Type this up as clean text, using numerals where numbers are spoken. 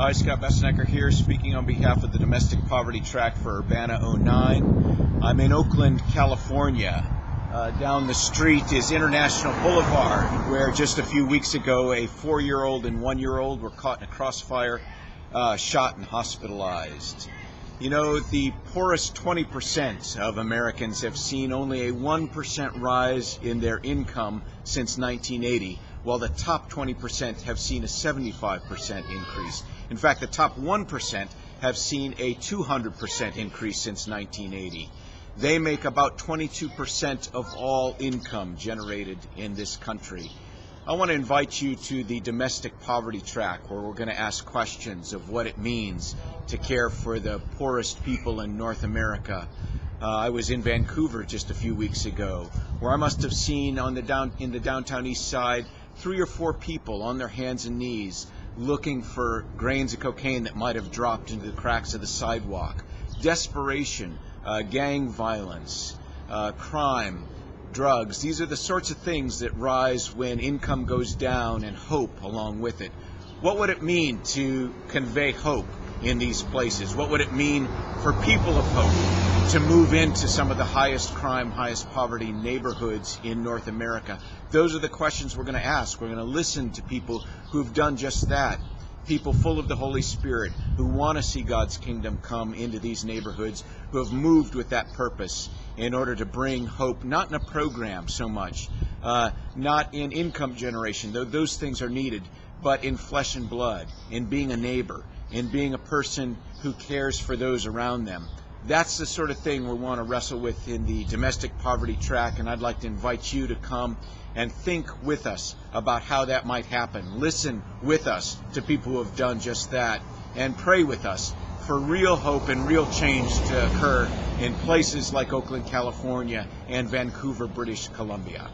Hi, Scott Bessenecker here, speaking on behalf of the Domestic Poverty Track for Urbana-09. I'm in Oakland, California. Down the street is International Boulevard, where just a few weeks ago a 4-year-old and 1-year-old were caught in a crossfire, shot and hospitalized. You know, the poorest 20% of Americans have seen only a 1% rise in their income since 1980, while the top 20% have seen a 75% increase. In fact, the top 1% have seen a 200% increase since 1980. They make about 22% of all income generated in this country. I want to invite you to the Domestic Poverty Track, where we're going to ask questions of what it means to care for the poorest people in North America. I was in Vancouver just a few weeks ago, where I must have seen in the downtown east side 3 or 4 people on their hands and knees looking for grains of cocaine that might have dropped into the cracks of the sidewalk. Desperation, gang violence, crime, drugs. These are the sorts of things that rise when income goes down and hope along with it. What would it mean to convey hope in these places? What would it mean for people of hope to move into some of the highest crime, highest poverty neighborhoods in North America? Those are the questions we're going to ask. We're going to listen to people who've done just that. People full of the Holy Spirit who want to see God's kingdom come into these neighborhoods, who have moved with that purpose in order to bring hope, not in a program so much, not in income generation, though those things are needed, but in flesh and blood, in being a neighbor, in being a person who cares for those around them. That's the sort of thing we want to wrestle with in the Domestic Poverty Track, and I'd like to invite you to come and think with us about how that might happen. Listen with us to people who have done just that, and pray with us for real hope and real change to occur in places like Oakland, California, and Vancouver, British Columbia.